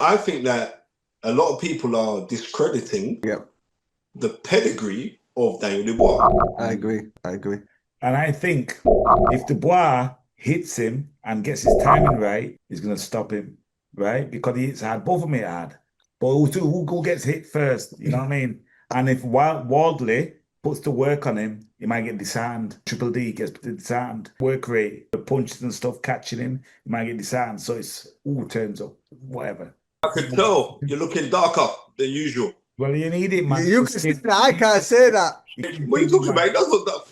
I think that a lot of people are discrediting the pedigree of Daniel Dubois. I agree. And I think if Dubois hits him and gets his timing right, he's going to stop him, right? Because he hits hard. Both of them hit hard. But who gets hit first? You know what I mean? And if Waldley puts the work on him, he might get disarmed. Triple D gets disarmed. Work rate, the punches and stuff catching him, he might get disarmed. So it's turns up, whatever. I could tell you're looking darker than usual. Well, you need it, man. I can't say that. What are you talking about? It does look that.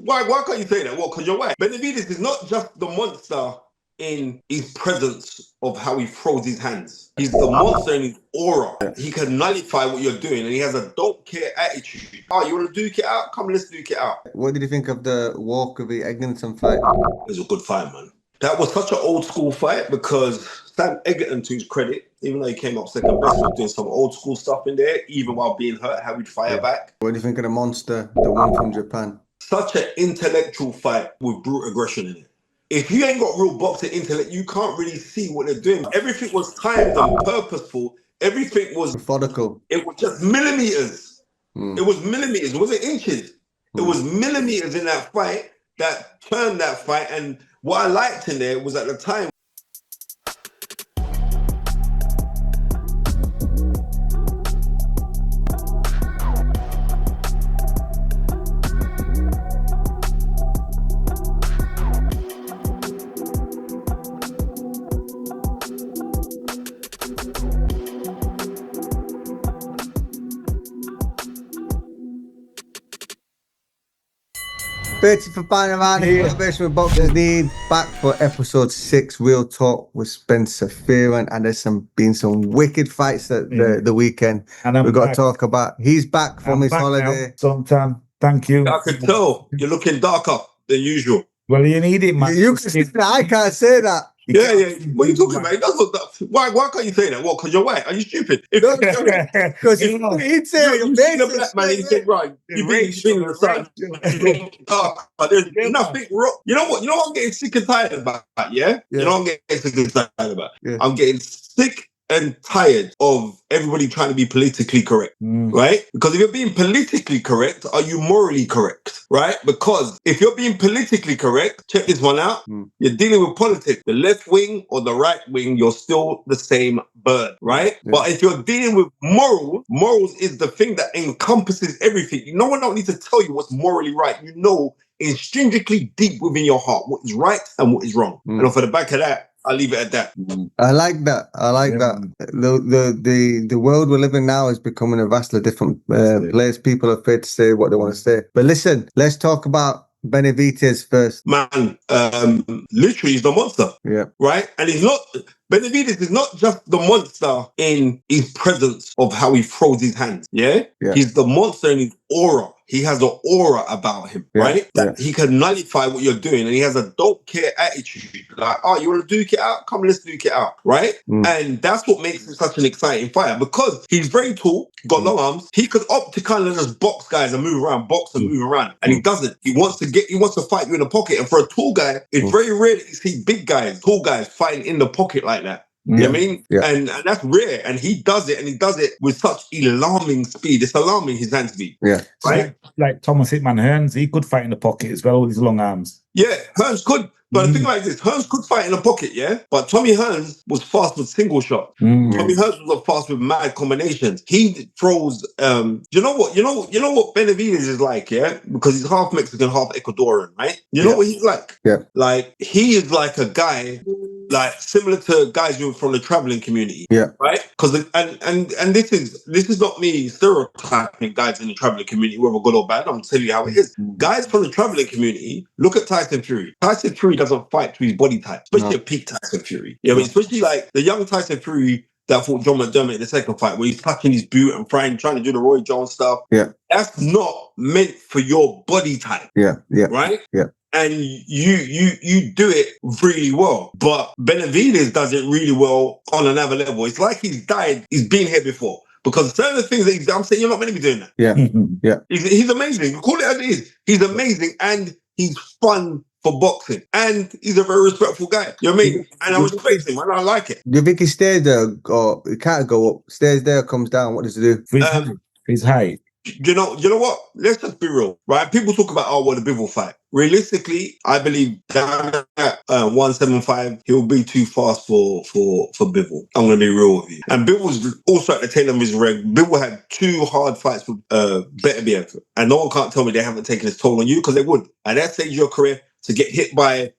Why can't you say that? What? Because you're white. Benavidez is not just the monster in his presence of how he throws his hands. He's the monster in his aura. He can nullify what you're doing, and he has a don't care attitude. Oh, you want to duke it out? Come, let's duke it out. What did you think of the Walker v Eglinton fight? It was a good fight, man. That was such an old school fight because Sam Egerton, to his credit, even though he came up second best, was doing some old school stuff in there, even while being hurt, how he'd fire back. What do you think of the monster, the one from Japan? Such an intellectual fight with brute aggression in it. If you ain't got real boxing intellect, you can't really see what they're doing. Everything was timed and purposeful. Everything was methodical. It was just millimeters. It was millimeters. It wasn't inches. It was millimeters in that fight that turned that fight. And what I liked in there was at the time, For finding around the motivation with Boxers Need, back for episode 6, Real Talk with Spencer Fearon, and there's been some wicked fights at the weekend. And we've got to talk about. He's back from his holiday. Sometime. Thank you. I could tell you're looking darker than usual. Well, you need it, man. I can't say that. Yeah. What are you talking about? It does look that. Why can't you say that? What? Because you're white? Are you stupid? Because he'd say you've seen a black man, he said, right, you've been the sun. There's nothing wrong. You know what? You know what I'm getting sick and tired about, yeah? You know what I'm getting sick and tired about? Yeah. I'm getting sick and tired of everybody trying to be politically correct, right? Because if you're being politically correct, are you morally correct, right? Because if you're being politically correct, check this one out, you're dealing with politics. The left wing or the right wing, you're still the same bird, right? Yeah. But if you're dealing with morals is the thing that encompasses everything. No one don't need to tell you what's morally right. You know intrinsically deep within your heart what is right and what is wrong. And off of the back of that, I'll leave it at that. I like that. The world we're living now is becoming a vastly different place. People are afraid to say what they want to say. But listen, let's talk about Benavidez first. Man, literally he's the monster. Yeah. Right? And Benavidez is not just the monster in his presence of how he throws his hands. Yeah? He's the monster in his aura. He has an aura about him, right? That he can nullify what you're doing, and he has a don't care attitude. Like, oh, you want to duke it out? Come, let's duke it out, right? And that's what makes him such an exciting fighter, because he's very tall, got long arms. He could opt to kind of just box guys and move around, and he doesn't. He wants to fight you in the pocket. And for a tall guy, it's very rare that you see tall guys fighting in the pocket like that. You know what I mean? Yeah. And that's rare. And he does it with such alarming speed. It's alarming, his hand speed. Yeah. Right? Like Thomas Hitman Hearns, he could fight in the pocket as well with his long arms. Yeah, Hearns could. But the thing like this, Hearns could fight in the pocket, yeah? But Tommy Hearns was fast with single shot. Tommy Hearns was fast with mad combinations. He throws, you know what Benavidez is like, yeah? Because he's half Mexican, half Ecuadorian, right? You know what he's like? Yeah. Like, he is like a guy, like, similar to guys who are from the traveling community. Yeah. Right? Because, and this is not me stereotyping guys in the traveling community, whether good or bad. I'm telling you how it is. Guys from the traveling community, look at Tyson Fury. Tyson Fury doesn't fight to his body type, especially a peak Tyson Fury. Yeah, but especially like the young Tyson Fury that fought John McDermott in the second fight, where he's touching his boot and trying to do the Roy Jones stuff. Yeah. That's not meant for your body type. Yeah. Right? Yeah. And you do it really well. But Benavidez does it really well on another level. It's like he's been here before. Because certain things that I'm saying, you're not meant to be doing that. Yeah. Yeah. He's amazing. You call it as it is. He's amazing, and he's fun for boxing, and he's a very respectful guy. You know what I mean? And I respect him, and I like it. Do you think he stays there, or he can't go up? Stays there, comes down. What does he do? His height. You know what? Let's just be real, right? People talk about, the Bivol fight. Realistically, I believe down at 175, he'll be too fast for Bivol. I'm going to be real with you. And Bivol's also at the tail of his reg. Bivol had 2 hard fights with Beterbiev, and no one can't tell me they haven't taken his toll on you, because they would. At that stage of your career, to get hit by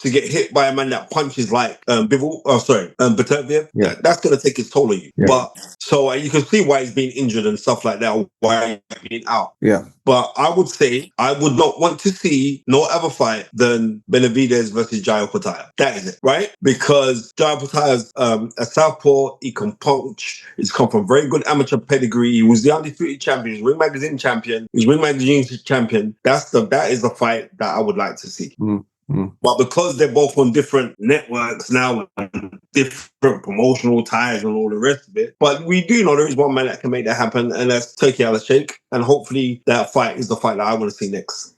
a man that punches like Beterbiev, that's going to take its toll on you. Yeah. But so you can see why he's been injured and stuff like that, why he's been out. Yeah. But I would say I would not want to see no other fight than Benavidez versus Jai Opetaia. That is it, right? Because Jai Opetaia's a southpaw. He can punch. He's come from very good amateur pedigree. He was the undisputed champion. He was Ring Magazine champion. He was Ring Magazine champion. That is the fight that I would like to see. But because they're both on different networks now, and different promotional ties and all the rest of it, but we do know there is one man that can make that happen, and that's Turki Al-Sheikh. And hopefully that fight is the fight that I want to see next.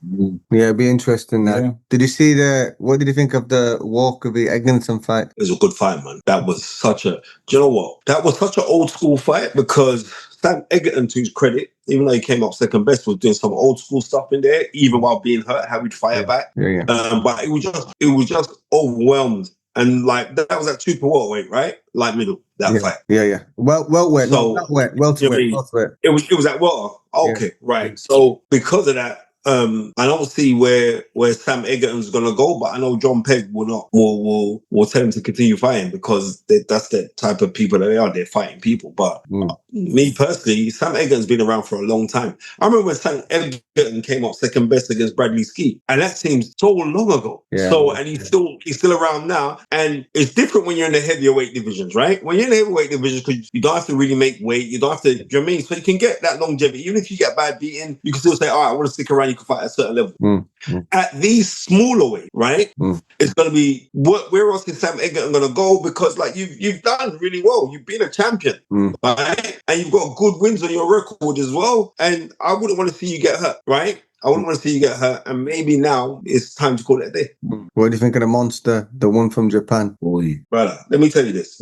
Yeah, it'd be interesting. That. Did you see what did you think of the Walker-v Eglinton fight? It was a good fight, man. That was do you know what? That was such an old school fight, because Sam Egerton, to his credit, even though he came up second best, was doing some old school stuff in there, even while being hurt, how he'd fire back. But it was just overwhelmed. And like that was at super welterweight, right? Light middle, that fight. Yeah. Welterweight, so, welterweight. It was at welter. Okay, right. So because of that, I don't see where Sam Egerton's gonna go, but I know John Pegg will tell him to continue fighting, because that's the type of people that they are. They're fighting people. But me personally, Sam Egerton's been around for a long time. I remember when Sam Egerton came up second best against Bradley Ski, and that seems so long ago. Yeah. So, and he's still around now, and it's different when you're in the heavyweight divisions, right? When you're in the heavyweight divisions, because you don't have to really make weight, you don't have to. Do you know what I mean? So you can get that longevity, even if you get bad beaten, you can still say, all right, I want to stick around. You can fight at a certain level. At these smaller weight, right? It's going to be where else is Sam Egerton going to go? Because like you've done really well. You've been a champion, right? And you've got good wins on your record as well. And I wouldn't want to see you get hurt, right? I wouldn't want to see you get hurt, and maybe now it's time to call it a day. What do you think of the monster, the one from Japan? Brother, let me tell you this.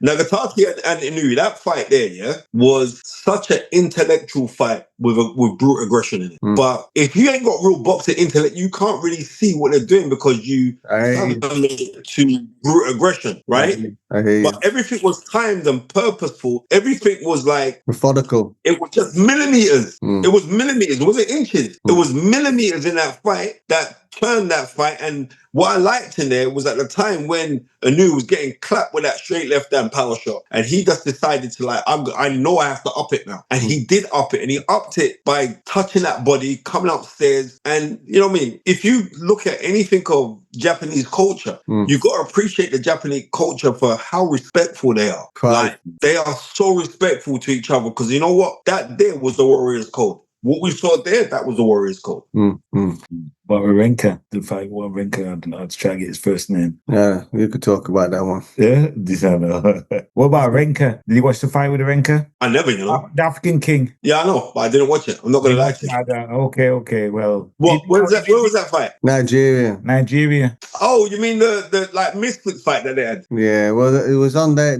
Nagataki and Inoue, that fight there, was such an intellectual fight with brute aggression in it. But if you ain't got real boxing intellect, you can't really see what they're doing, because you have done it to brute aggression, right? I hear you. But everything was timed and purposeful. Everything was like methodical. It was just millimeters. It was millimeters. It wasn't inches. It was millimeters in that fight that turned that fight. And what I liked in there was at the time when Inoue was getting clapped with that straight left hand power shot, and he just decided to I know I have to up it now. And he did up it, and he upped it by touching that body, coming upstairs. And you know what I mean? If you look at anything of Japanese culture, you got to appreciate the Japanese culture for how respectful they are. Like, they are so respectful to each other, because you know what? That there was the Warriors Code. What we saw there, that was the Warriors Code. Wawrinka, the fight Wawrinka, I don't know how to try and get his first name. Yeah, you could talk about that one. Yeah? What about Renka? Did you watch the fight with Renka? I never, you know. The African King. Yeah, I know, but I didn't watch it. I'm not going to lie to you. Okay, well. Where was that fight? Nigeria. Oh, you mean the like Misfits fight that they had? Yeah, well, it was on there.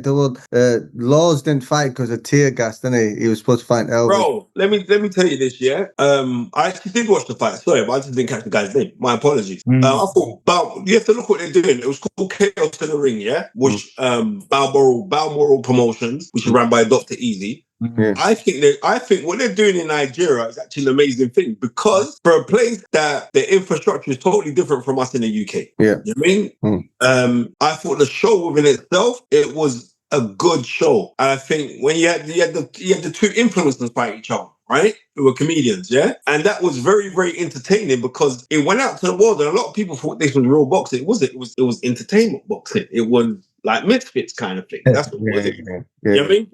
Laws didn't fight because of tear gas, didn't he? He was supposed to fight Elvis. Bro, let me tell you this, yeah? I actually did watch the fight. Sorry, but I just didn't catch the guy's name. My apologies. I thought, but you have to look what they're doing. It was called Chaos in the Ring, yeah? Which Balmoral Promotions, which is run by Dr. Easy. Yeah. I think what they're doing in Nigeria is actually an amazing thing, because for a place that the infrastructure is totally different from us in the UK. Yeah. You know what I mean? I thought the show within itself, it was a good show. And I think when you had the two influencers fight each other, right? Who were comedians, yeah? And that was very, very entertaining, because it went out to the world, and a lot of people thought this was real boxing. It wasn't. It was entertainment boxing. It was like Misfits kind of thing. That's what it was. You know what I mean?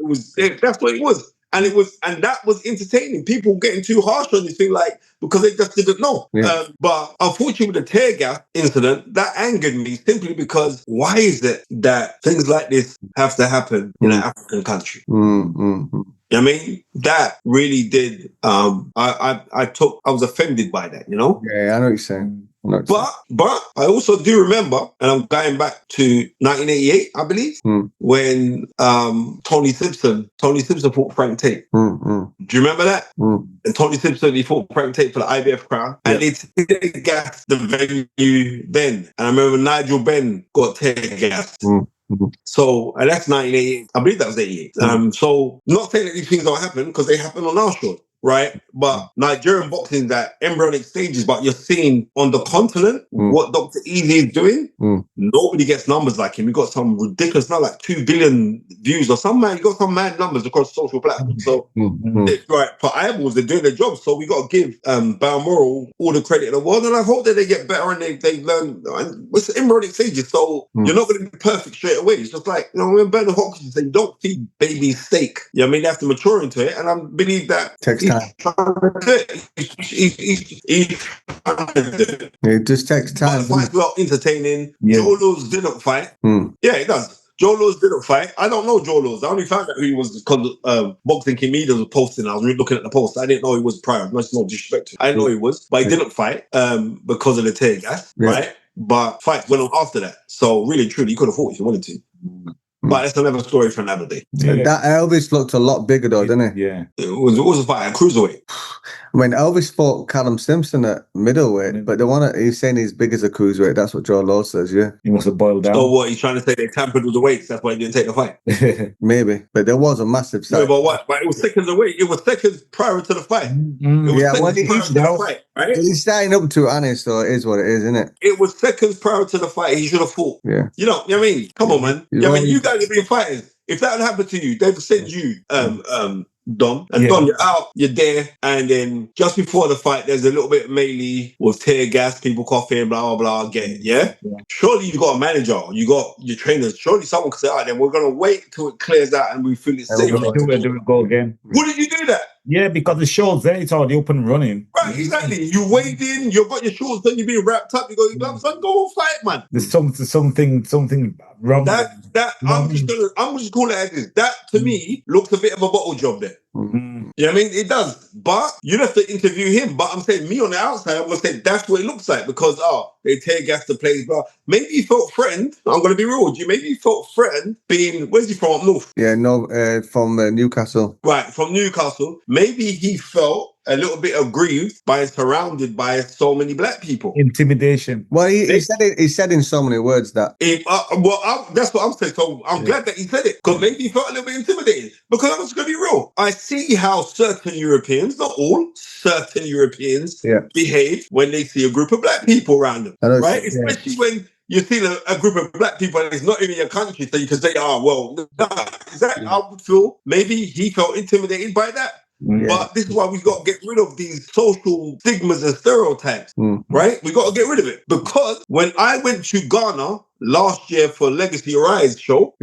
That's what it was. And that was entertaining. People getting too harsh on this thing, like, because they just didn't know. Yeah. But unfortunately, with the tear gas incident, that angered me, simply because why is it that things like this have to happen in an African country? You know what I mean? That really did. I was offended by that, you know? Yeah, I know what you're saying. But I also do remember, and I'm going back to 1988, I believe, when Tony Simpson fought Frank Tate. Do you remember that? And Tony Simpson, he fought Frank Tate for the IBF crown, and they tear gassed the venue then. And I remember Nigel Benn got tear gassed. So, and that's 1988. I believe that was 88. So, not saying that these things don't happen because they happen on our show, right? But Nigerian boxing is at embryonic stages, but you're seeing on the continent what Dr. Easy is doing. Nobody gets numbers like him. He got some ridiculous, not like 2 billion views or some man. He got some mad numbers across social platforms. So, right, for eyeballs, they're doing their job. So, we got to give Balmoral all the credit in the world. And I hope that they get better and they learn. And it's embryonic stages. So, you're not going to be perfect straight away. It's just like, when Bernard Hopkins said, don't feed babies steak. You know what I mean? They have to mature into it. And I believe that takes time. It just takes time. Fights were entertaining. Joe Lewis didn't fight. Yeah, it does. Joe Lewis didn't fight. I don't know Joe Lewis. I only found out who he was because Boxing King Media was posting. I was looking at the post. I didn't know he was prior. That's no disrespect to him. I didn't know he was, but he didn't fight because of the tear gas, right? But fights went on after that. So really, truly, you could have fought if you wanted to. But that's another story for another day. That Elvis looked a lot bigger though, didn't he? Yeah. It was a fight at cruiserweight. When Elvis fought Callum Simpson at middleweight, but he's saying he's big as a cruiserweight. That's what Joe Law says, yeah. He must have boiled down. So what, he's trying to say they tampered with the weights, that's why he didn't take the fight? Maybe, but there was a massive fight. No, but what? But it was seconds away. It was seconds prior to the fight. Right? He's starting up to it, so it is what it is, isn't it? It was seconds prior to the fight. He should have fought. Yeah. You know what I mean? Come on, man. You guys have been fighting. If that had happened to you, they'd send you, Don. And Don, you're out, you're there, and then just before the fight, there's a little bit of melee with tear gas, people coughing, blah, blah, blah, again, yeah? Surely you got a manager, you got your trainers. Surely someone could say, all right, then we're going to wait till it clears out and we feel it's safe. We'll do it, go again. Why did you do that? Yeah, because the show's there, it's already up and running. Right, exactly. You weighed in, you've got your shorts, then you've been wrapped up, you got your gloves on, go fight, man. There's something wrong. I'm just calling it as this. That, to me, looks a bit of a bottle job there. You know what I mean? It does. But you'd have to interview him. But I'm saying, me on the outside, I'm going to say that's what it looks like because, they tear gas the place, blah. Maybe he felt threatened. I'm going to be real with you. Maybe he felt threatened being, where's he from, up north? Yeah, no, from Newcastle. Right, from Newcastle. Maybe he felt a little bit aggrieved by surrounded by so many black people. Intimidation. Well, he said it. He said in so many words that. That's what I'm saying. So I'm glad that he said it because maybe he felt a little bit intimidated. Because I'm just going to be real. I see how certain Europeans, not all, certain Europeans behave when they see a group of black people around them, right? Especially when you see a group of black people and it's not even your country, so you can say, I would feel maybe he felt intimidated by that. But this is why we've got to get rid of these social stigmas and stereotypes, right? We've got to get rid of it. Because when I went to Ghana last year for Legacy Rise show,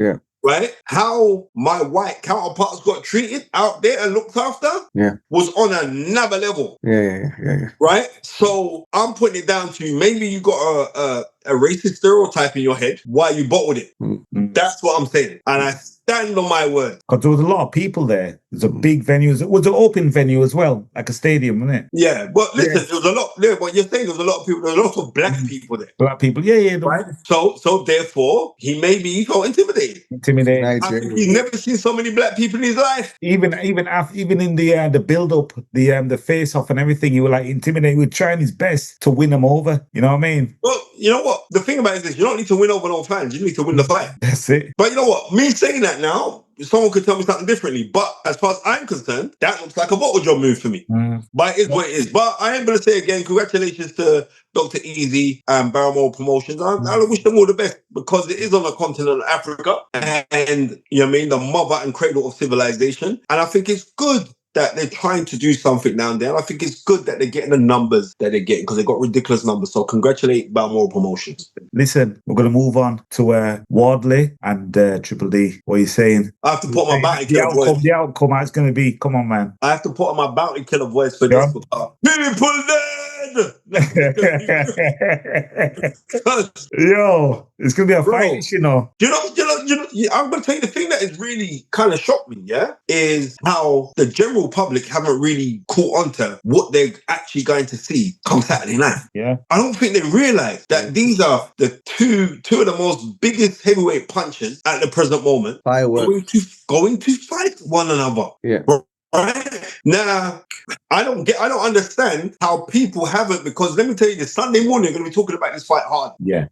right, how my white counterparts got treated out there and looked after was on another level. Right? So I'm putting it down to maybe you got a racist stereotype in your head why you bottled it. That's what I'm saying. And I stand on my word. Because there was a lot of people there. It was a big venue. It was an open venue as well, like a stadium, wasn't it? Yeah, but listen, there was a lot there. But you're saying there was a lot of people, there were a lot of black people there. Black people, right? So therefore, he felt intimidated. I think he's never seen so many black people in his life. Even in the build up, the face off and everything, he was like intimidated. He was trying his best to win them over. You know what I mean? Well, you know what? The thing about it is this, you don't need to win over no fans. You need to win the fight. That's it. But you know what? Me saying that now, someone could tell me something differently. But as far as I'm concerned, that looks like a bottle job move for me. But it is what it is. But I am going to say again, congratulations to Dr. Easy and Barrymore Promotions. I wish them all the best because it is on the continent of Africa. And, you know what I mean, the mother and cradle of civilization. And I think it's good that they're trying to do something down there. I think it's good that they're getting the numbers that they're getting because they've got ridiculous numbers. So congratulate Balmoral Promotions. Listen, we're going to move on to Wardley and Triple D. What are you saying? I have to put on my bounty killer voice. The outcome, it's going to be, come on, man. I have to put on my bounty killer voice for this. People dead! Yo, it's gonna be a fight, you know. I'm gonna tell you the thing that has really kind of shocked me, is how the general public haven't really caught on to what they're actually going to see come Saturday night. Yeah. I don't think they realise that these are the two of the most biggest heavyweight punchers at the present moment going to fight one another. Yeah. Right? Now, I don't understand how people haven't, because let me tell you this, Sunday morning they're going to be talking about this fight hard. Yeah.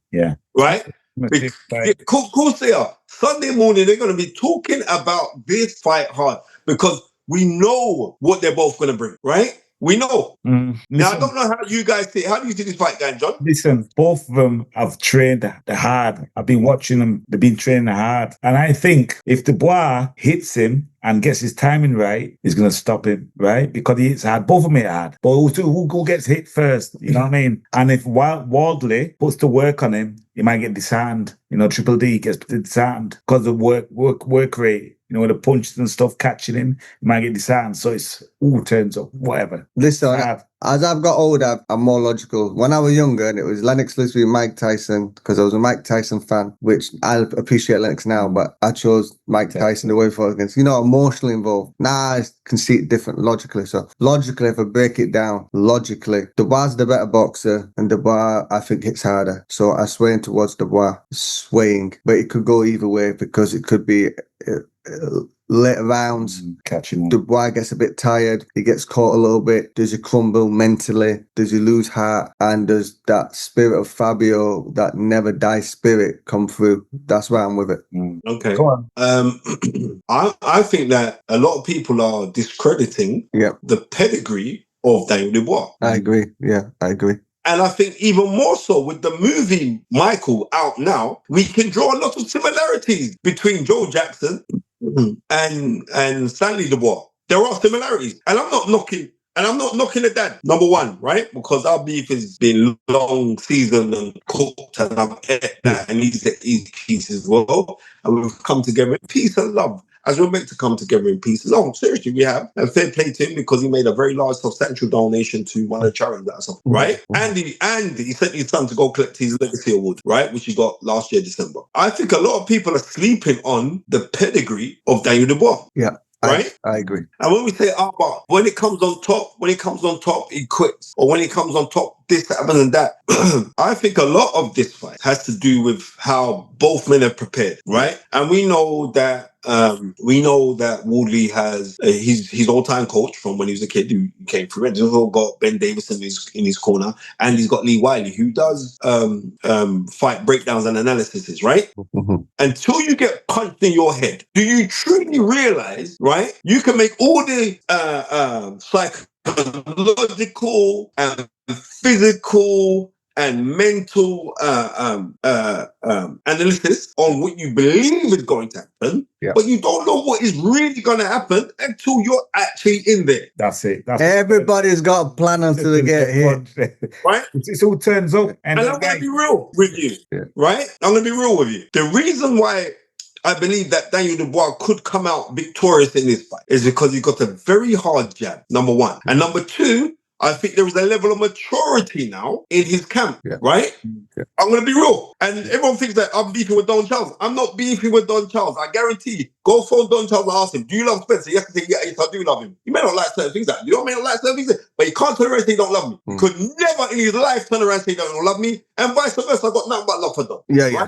Right? Of course they are. Sunday morning they're going to be talking about this fight hard because we know what they're both going to bring, right? We know. Now, I don't know how you guys see it. How do you see this fight going, John? Listen, both of them have trained hard. I've been watching them. They've been training hard. And I think if Dubois hits him and gets his timing right, he's going to stop him, right? Because he hits hard. Both of them hit hard. But who gets hit first? You know what I mean? And if Wardley puts the work on him, he might get disarmed. You know, Triple D gets disarmed because of work rate. You know, with the punches and stuff catching him, he might get disarmed. So it's all turns up, whatever. Listen, as I've got older, I'm more logical. When I was younger, and it was Lennox Lewis v Mike Tyson, because I was a Mike Tyson fan, which I appreciate Lennox now, but I chose Mike Tyson the way forward against, emotionally involved. Now I can see it different logically. So logically, if I break it down, Dubois the better boxer, and Dubois, I think, hits harder. So I'm swaying towards Dubois, but it could go either way because it could be later rounds, catching. Dubois gets a bit tired. He gets caught a little bit. Does he crumble mentally? Does he lose heart? And does that spirit of Fabio, that never dies spirit, come through? That's why I'm with it. Okay. Go on. I think that a lot of people are discrediting the pedigree of Daniel Dubois. I agree. Yeah, I agree. And I think even more so with the movie Michael out now, we can draw a lot of similarities between Joe Jackson and Stanley Dubois. There are similarities. And I'm not knocking the dad, number one, right? Because our beef has been long seasoned and cooked, and I've ate that, and he's at his piece as well. And we've come together in peace and love, as we're meant to come together in peace. No, seriously, we have. And fair play to him because he made a very large, substantial donation to one of the charities that I saw, right? And he sent his son to go collect his legacy award, right? Which he got last year, December. I think a lot of people are sleeping on the pedigree of Daniel Dubois. Yeah. Right? I agree. And when we say, but when it comes on top, he quits. Or when he comes on top, this happens and that. I think a lot of this fight has to do with how both men are prepared, right? And we know that Wardley has his all-time coach from when he was a kid who came through. And he's also got Ben Davis in his corner, and he's got Lee Wiley, who does fight breakdowns and analyses, right? Until you get punched in your head, do you truly realize, right? You can make all the psychological and physical and mental analysis on what you believe is going to happen, but you don't know what is really going to happen until you're actually in there. That's it. Everybody's got a plan until they get here. Right? It all turns up. And I'm going to be real with you, right? I'm going to be real with you. The reason why I believe that Daniel Dubois could come out victorious in this fight is because he got a very hard jab, number one. And number two, I think there is a level of maturity now in his camp, right? Yeah. I'm going to be real. And everyone thinks that I'm beefing with Don Charles. I'm not beefing with Don Charles. I guarantee you. Go phone Don Charles and ask him, do you love Spencer? He has to say, yes, I do love him. You may not like certain things. You may not like certain things, but you can't turn around and say you don't love me. He could never in his life turn around and say you don't love me. And vice versa, I've got nothing but love for Don. Yeah.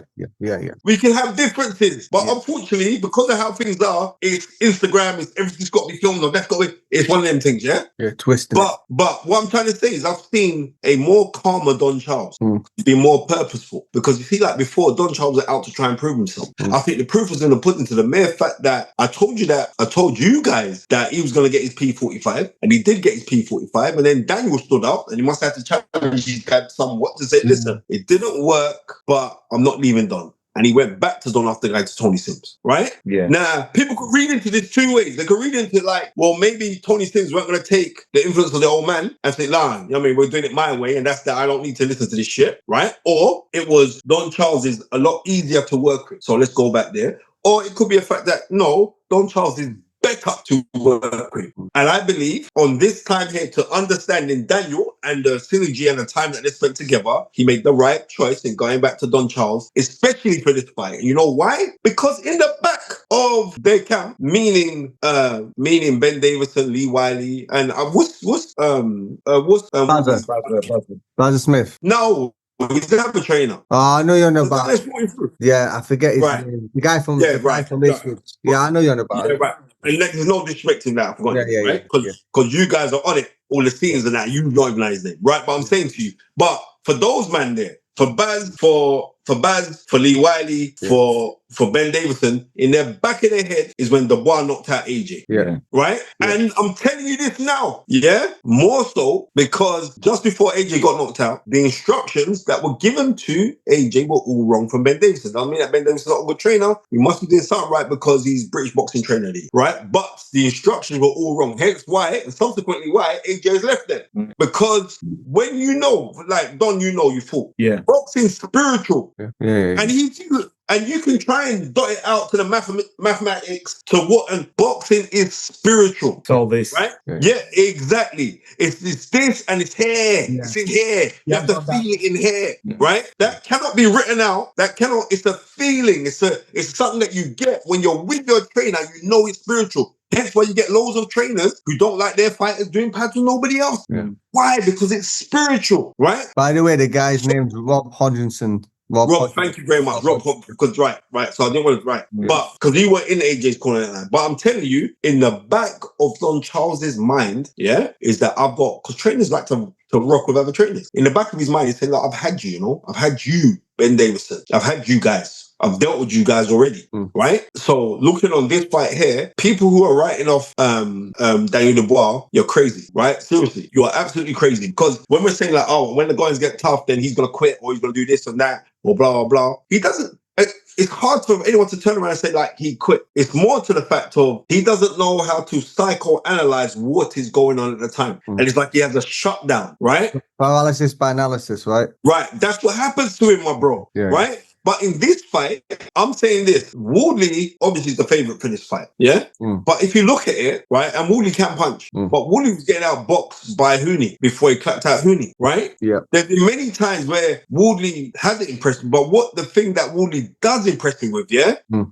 We can have differences. But unfortunately, because of how things are, it's Instagram, everything's got to be filmed, or that's got to be, it's one of them things, yeah? Yeah, twisted. But what I'm trying to say is I've seen a more calmer Don Charles be more purposeful. Because you see, like before, Don Charles was out to try and prove himself. I think the proof was in the pudding to the mere fact that I told you guys that he was going to get his P45, and he did get his P45, and then Daniel stood up, and he must have to challenge his dad somewhat to say, listen, it didn't work, but I'm not leaving Don. And he went back to Don after going to Tony Sims, right? Yeah. Now, people could read into this two ways. They could read into like, well, maybe Tony Sims weren't going to take the influence of the old man and say, nah, you know what I mean, we're doing it my way, and that's that I don't need to listen to this shit, right? Or it was Don Charles is a lot easier to work with, so let's go back there. Or it could be a fact that, no, Don Charles is setup to work with. And I believe on this time here to understanding Daniel and the synergy and the time that they spent together, he made the right choice in going back to Don Charles, especially for this fight. You know why? Because in the back of their camp, meaning Ben Davison, Lee Wiley, and Baza Smith. No, he's a trainer. Oh, I know you're on about. Yeah, I forget his name. The guy from Ipswich. Yeah, I know you're on about. Yeah, right. And there's no disrespect in that. I forgot right? Because you guys are on it, all the scenes and that, you don't even know his name, right? But I'm saying to you, but for those man there, for Baz, for Lee Wiley, for Ben Davison, in their back of their head is when Dubois knocked out AJ. Yeah. Right? Yeah. And I'm telling you this now, more so because just before AJ got knocked out, the instructions that were given to AJ were all wrong from Ben Davison. Doesn't mean that Ben Davison's not a good trainer. He must be doing something right because he's British boxing trainer, right? But the instructions were all wrong. Hence why, and subsequently why, AJ has left them. Because when you know, like Don, you fought. Yeah. Boxing's spiritual. Yeah. And you can try and dot it out to the mathematics to what, and boxing is spiritual. It's all this. Right? Yeah, exactly. It's this and it's here. Yeah. It's in here. You have to feel it in here. Yeah. Right? That cannot be written out. It's a feeling. It's something that you get when you're with your trainer, you know it's spiritual. Hence why you get loads of trainers who don't like their fighters doing pads with nobody else. Yeah. Why? Because it's spiritual, right? By the way, the guy's name's Rob Hodgkinson. Rob, thank you very much. Rob, because right. So I didn't want to but because you were in AJ's corner that. But I'm telling you, in the back of Don Charles's mind, is that I've got, because trainers like to rock with other trainers. In the back of his mind, he's saying, like, I've had you, I've had you, Ben Davison. I've had you guys. I've dealt with you guys already, right? So looking on this fight here, people who are writing off Daniel Dubois, you're crazy, right? Seriously, you are absolutely crazy. Because when we're saying like, oh, when the guys get tough, then he's gonna quit or he's gonna do this and that or blah blah blah. He doesn't. It's hard for anyone to turn around and say like he quit. It's more to the fact of he doesn't know how to psychoanalyze what is going on at the time, and it's like he has a shutdown, right? Paralysis by analysis, right? Right. That's what happens to him, my bro. Yeah. Right. But in this fight, I'm saying this. Woodley obviously is the favourite for this fight, yeah? But if you look at it, right, and Woodley can punch, but Woodley was getting out boxed by Hooney before he clapped out Hooney, right? Yeah. There's been many times where Woodley hasn't impressed me, but what the thing that Woodley does impress me with,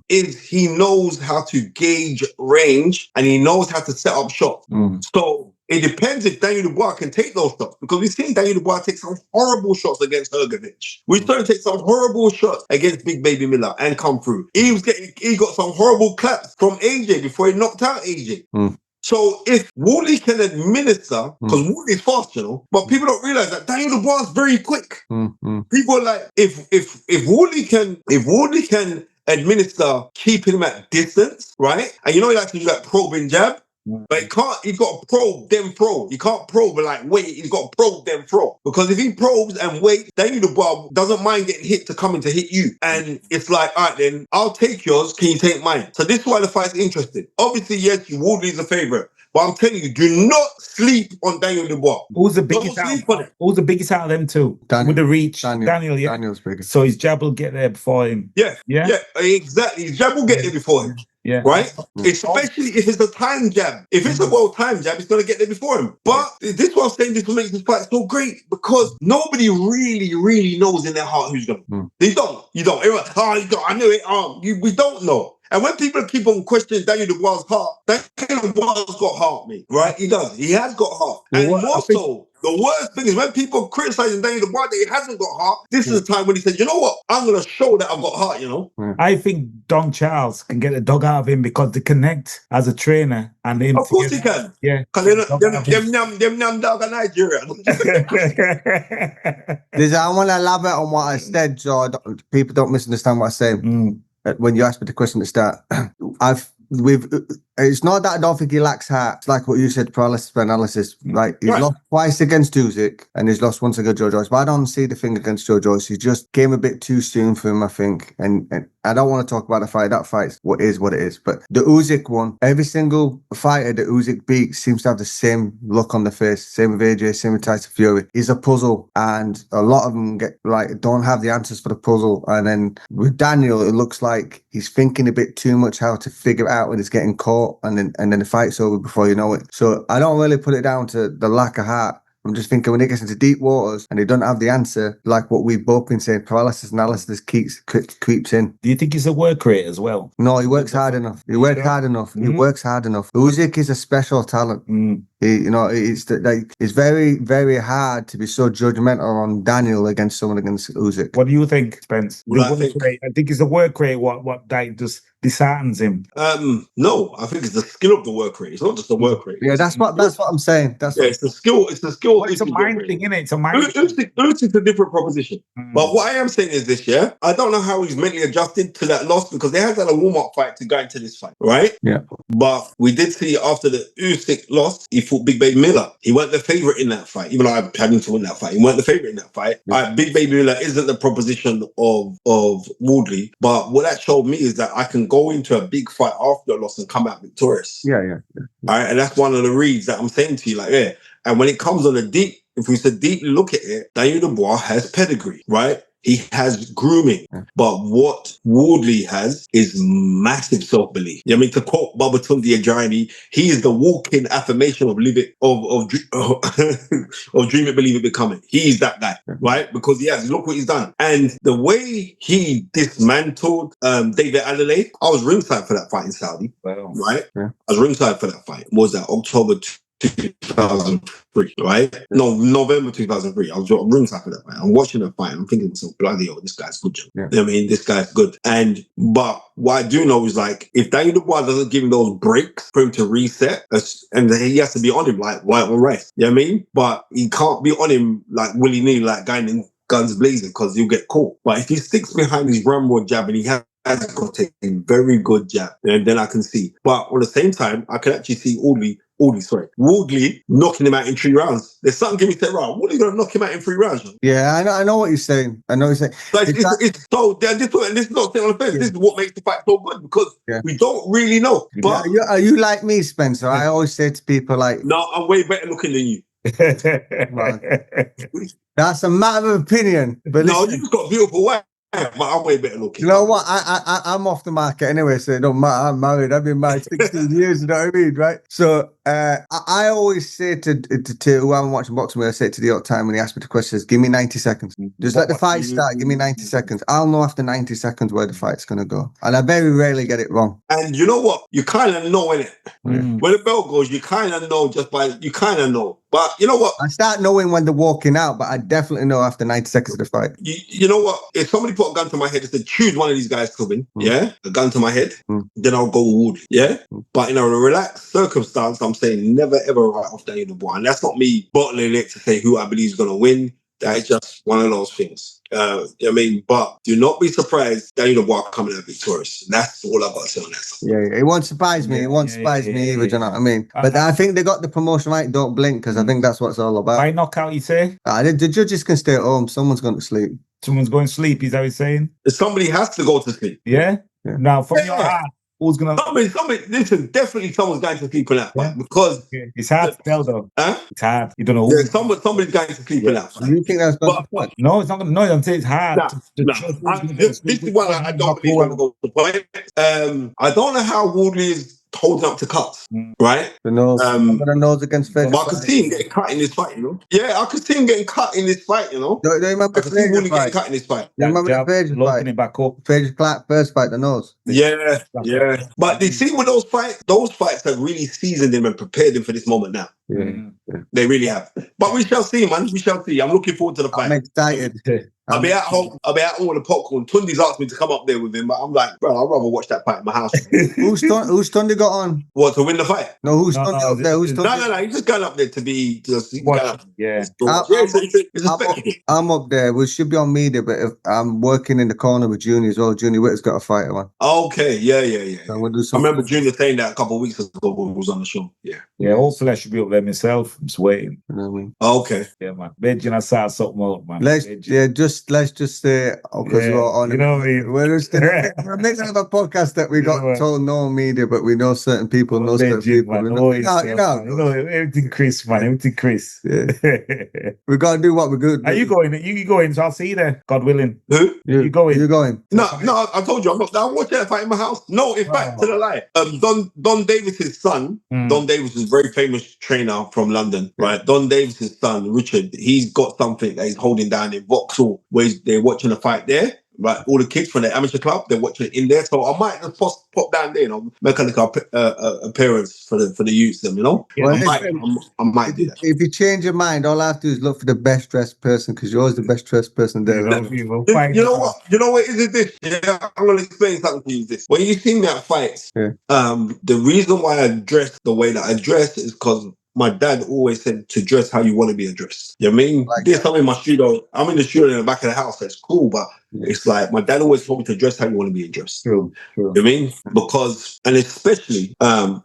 is he knows how to gauge range and he knows how to set up shots. So it depends if Daniel Dubois can take those shots, because we've seen Daniel Dubois take some horrible shots against Hrgovic. We saw him take some horrible shots against Big Baby Miller and come through. He got some horrible claps from AJ before he knocked out AJ. So if Woodley can administer, because Woodley's fast, but people don't realize that Daniel Dubois is very quick. People are like, if Woodley can administer keeping him at distance, right? And he likes to do that probing jab. But he's got to probe, then throw. He can't probe and like wait, he's got to probe, then throw. Because if he probes and waits, Daniel Dubois doesn't mind getting hit to come in to hit you. And it's like, all right then, I'll take yours, can you take mine? So this is why the fight's interesting. Obviously, yes, Woodley's a favourite. But I'm telling you, do not sleep on Daniel Dubois. Who's the biggest out of them two? With the reach? Daniel, yeah. Daniel's biggest. So his jab will get there before him. Yeah, exactly. His jab will get there before him. Yeah. Right? Especially if it's a time jab. If it's a well-timed jab, it's going to get there before him. But this is what I'm saying, this will make this fight so great, because nobody really knows in their heart who's going to. They don't. You don't. Everyone, I knew it. We don't know. And when people keep on questioning Daniel Dubois' heart, Daniel Dubois got heart, mate. Right? He does. He has got heart. And the worst thing is when people criticizing Daniel Dubois that he hasn't got heart, this is the time when he said, you know what? I'm going to show that I've got heart, I think Don Charles can get the dog out of him because they connect as a trainer and him. Of course he can. Yeah. Because them dog are Nigerian. I want to elaborate on what I said, so people don't misunderstand what I'm saying. When you asked me the question at the start, it's not that I don't think he lacks heart. It's like what you said, paralysis by analysis. Like he's lost twice against Usyk and he's lost once against Joe Joyce. But I don't see the thing against Joe Joyce. He just came a bit too soon for him, I think. And I don't want to talk about the fight. That fight's what it is. But the Usyk one, every single fighter that Usyk beats seems to have the same look on the face. Same with AJ, same with Tyson Fury. He's a puzzle, and a lot of them don't have the answers for the puzzle. And then with Daniel, it looks like he's thinking a bit too much how to figure it out when he's getting caught, and then the fight's over before you know it. So I don't really put it down to the lack of heart. I'm just thinking when he gets into deep waters and he doesn't have the answer, like what we've both been saying, paralysis analysis creeps in. Do you think he's a work rate as well? No, he works hard enough. He works hard enough. Usyk is a special talent. It's very, very hard to be so judgmental on Daniel against someone against Usyk. What do you think, Spence? I think it's the work rate. What just disheartens him? No, I think it's the skill of the work rate. It's not just the work rate. Yeah, that's what I'm saying. It's the skill. It's the skill. Well, it's a mind thing, isn't it? It's a mind. Usyk's a different proposition. But what I am saying is this: I don't know how he's mentally adjusted to that loss, because they had a warm-up fight to go into this fight, right? Yeah. But we did see after the Usyk loss, he fought Big Baby Miller. He weren't the favorite in that fight, even though I had him to win that fight. He weren't the favorite in that fight. Yeah. Big Baby Miller isn't the proposition of Woodley. But what that showed me is that I can go into a big fight after a loss and come out victorious. Yeah. All right, and that's one of the reads that I'm saying to you, And when it comes on if we said deeply look at it, Daniel Dubois has pedigree, right? He has grooming, but what Woodley has is massive self-belief. I mean, to quote Babatunde Ajani, he is the walking affirmation of live it, of dream it, believe it, become it. He's that guy, right? Because look what he's done. And the way he dismantled David Adelaide, I was ringside for that fight in Saudi, right? Yeah. I was ringside for that fight. What was that? October 2003, right? No, November 2003. I was ringside for that fight. I'm watching the fight and I'm thinking to myself, bloody hell, this guy's good. Yeah. I mean, this guy's good. But what I do know is if Daniel Dubois doesn't give him those breaks for him to reset, and he has to be on him like white on rice. You know what I mean? But he can't be on him like willy-nilly, like guns blazing, because he'll get caught. But if he sticks behind his ramrod jab and he has got a very good jab, and then I can see. But at the same time, I can actually see Woodley knocking him out in 3 rounds. There's something giving me that round. Woodley gonna knock him out in 3 rounds. Yeah, I know what you're saying. But this is not saying on the fence. This is what makes the fight so good, because we don't really know. But are you like me, Spencer? I always say to people no, I'm way better looking than you. That's a matter of opinion. But no, you've got beautiful wife. But I'm way better looking. You know what? I'm off the market anyway, so it don't matter. I'm married. I've been married 16 years, you know what I mean, right? So I always say to who I'm watching boxing with, I say to the odd time when he asks me the questions, give me 90 seconds. Just let the fight start, give me 90 seconds. I'll know after 90 seconds where the fight's going to go. And I very rarely get it wrong. And you know what? You kind of know, innit? When the bell goes, you kind of know you kind of know. But you know what? I start knowing when they're walking out, but I definitely know after 90 seconds of the fight. You know what? If somebody put a gun to my head and said, choose one of these guys to win, a gun to my head, then I'll go Woodley, But in a relaxed circumstance, I'm saying never ever write off Daniel Dubois. And that's not me bottling it to say who I believe is going to win. That is just one of those things. You know what I mean? But do not be surprised Daniel Dubois coming out victorious. That's all I've got to say on that. Yeah, it won't surprise me. It won't surprise me either, do you know what I mean? But I think they got the promotion right, don't blink, because I think that's what it's all about. By knockout, you say? The judges can stay at home. Someone's going to sleep. Someone's going to sleep, is that what you're saying? Somebody has to go to sleep. Yeah? Now, from your heart, who's going to... Listen, definitely someone's going to sleep in that fight, because... It's hard to tell, though. It's hard. You don't know who. Yeah, somebody's going to sleep in that fight. You think that's going to point? No, it's not going to... No, I'm saying it's hard. This is one I don't believe going to go to point. I don't know how Woodley is holding up to cuts, right? The nose, the nose against Fearon. I could see him getting cut in this fight, you know? Yeah, I could see him getting cut in this fight, you know? Do you remember I could see Woodley getting cut in this fight. You remember the Fearon fight? It back up. Fearon's first fight, the nose. Yeah. But they see with those fights have really seasoned him and prepared him for this moment now. Yeah. They really have. But we shall see, man. We shall see. I'm looking forward to the fight. I'm excited. I'll be at home with the popcorn. Tundi's asked me to come up there with him, but I'm like, bro, I'd rather watch that fight in my house. Who's Tundi got on? What, to win the fight? No, who's Tundi up there? Who's Tundi? No, he's just going up there to be just yeah. I'm up there. We should be on media, but if I'm working in the corner with Junior as well. Junior Witter's got a fighter on. Okay, yeah. So we'll do I remember Junior saying that a couple of weeks ago when he was on the show. Yeah, hopefully I should be up there myself. I'm just waiting. You know what I mean? Okay. Yeah, man. Benji, I saw something out, man. Just just say, because we're on. You know what I mean? We're making a podcast that we got told no media, but we know certain people, know certain people. Everything Chris, man. Everything Chris. Yeah. We gotta do what we're good. Are you going? You going? So I'll see you there. God willing. Who? You going? You going? No. I told you I'm not. I watch that fight in my house. No, in fact, to the lie. Don Davis's son. Don Davis is a very famous trainer from London, right? Don Davis's son, Richard. He's got something that he's holding down in Vauxhall, where they're watching a fight there. Right, all the kids from the amateur club, they're watching it in there. So I might just pop down there, make a little appearance for the youths, them, Well, I might do that. If you change your mind, all I have to do is look for the best dressed person, because you're always the best dressed person there. You know what? You know what is this? Yeah, I'm gonna explain something to you. This when you see me at fights, the reason why I dress the way that I dress is because my dad always said to dress how you want to be addressed. You know what I mean? There's something in my studio. I'm in the studio in the back of the house. That's cool, but it's like my dad always told me to dress how you want to be addressed. True. You know what I mean? Because, and especially when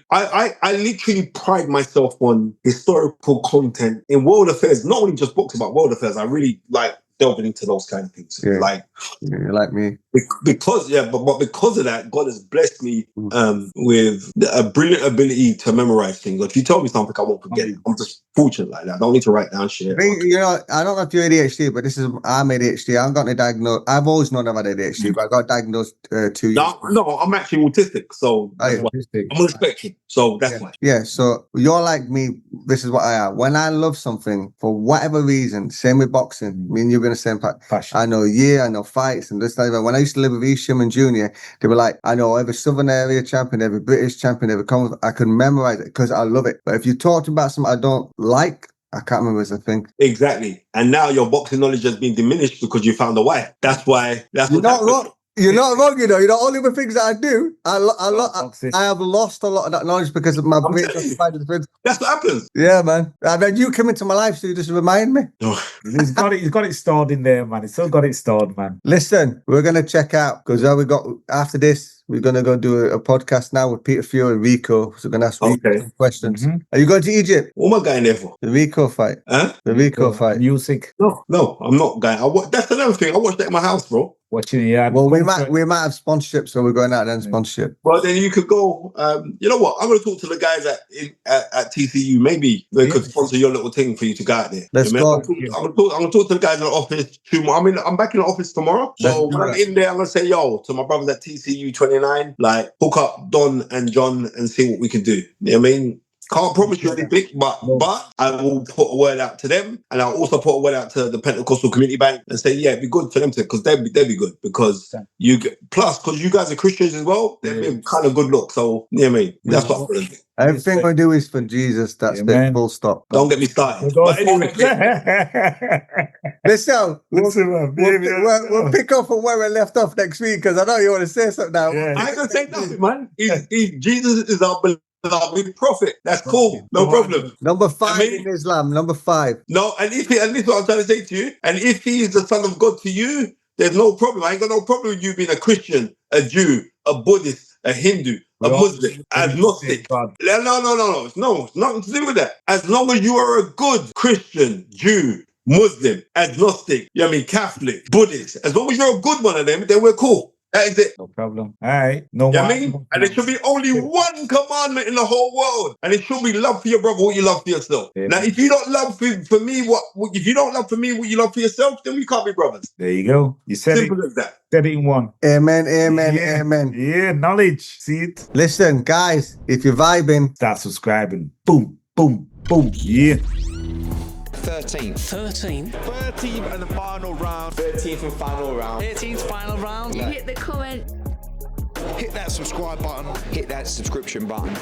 I literally pride myself on historical content in world affairs, not only just books about world affairs. I really like delving into those kind of things. Like me. Because but because of that, God has blessed me with a brilliant ability to memorize things. If you tell me something, I won't forget it. I'm just fortunate like that. I don't need to write down shit. I don't know if you're ADHD, but I'm ADHD. I haven't got any diagnosed. I've always known I've had ADHD, but I got diagnosed 2 years ago. No, I'm actually autistic, so I'm on the spectrum. So that's why. Yeah, so you're like me. This is what I am. When I love something, for whatever reason, same with boxing, me and you're going to say passion. I know fights and this type of. When I used to live with Isham and Junior, they were like, I know every Southern area champion, every British champion, every common. I could memorize it because I love it. But if you talked about something I don't like, I can't remember the thing. Exactly. And now your boxing knowledge has been diminished because you found a wife. That's why. That's You're not wrong. You're not wrong, you know. You know, only the things that I do, I have lost a lot of that knowledge because of my brain. That's what happens. Yeah, man. And then you come into my life, so you just remind me. He's got it stored in there, man. He's still got it stored, man. Listen, we're gonna check out because we got after this. We're gonna go do a podcast now with Peter Fearon and Rico. So we're gonna ask Rico some questions. Are you going to Egypt? What am I going there for? The Rico fight. Huh? The Rico fight. Music. No, I'm not going. That's another thing. I watched that in my house, bro. Watching it. Well, we might have sponsorship, so we're going out then sponsorship. Well, then you could go. You know what? I'm going to talk to the guys at TCU. Maybe they could sponsor your little thing for you to go out there. Let's go. I'm going to talk to the guys in the office tomorrow. I'm back in the office tomorrow. So when I'm in there, I'm going to say, yo, to my brothers at TCU 29, like hook up Don and John and see what we can do. You know what I mean? Can't promise you anything, but I will put a word out to them, and I'll also put a word out to the Pentecostal Community Bank and say, yeah, it'd be good for them to, because they'd be good, because because you guys are Christians as well, they'd be kind of good look. So, you know what I mean? That's what I'm going to do. Everything I do is for Jesus. That's the full stop. Don't get me started. But anyway, listen, we'll pick up from where we left off next week, because I know you want to say something now. I ain't going to say nothing, man. Jesus is our big prophet. That's cool. No problem. Number 5 in Islam. Number 5. No, and this is what I'm trying to say to you. And if he is the Son of God to you, there's no problem. I ain't got no problem with you being a Christian, a Jew, a Buddhist, a Hindu, a Muslim, agnostic. No, it's nothing to do with that. As long as you are a good Christian, Jew, Muslim, agnostic, you know what I mean, Catholic, Buddhist, as long as you're a good one of them, then we're cool. That is it. No problem. All right. No more. I mean? And there should be only one commandment in the whole world. And it should be love for your brother what you love for yourself. Yeah. Now, if you don't love for me if you don't love for me what you love for yourself, then we can't be brothers. There you go. You said Simple as that. Said it in one. Amen, amen, amen. Yeah, knowledge. See it? Listen, guys, if you're vibing, start subscribing. Boom, boom, boom. Yeah. 13th and the final round. 13th and final round. 13th final round. Hit the comment. Hit that subscribe button. Hit that subscription button.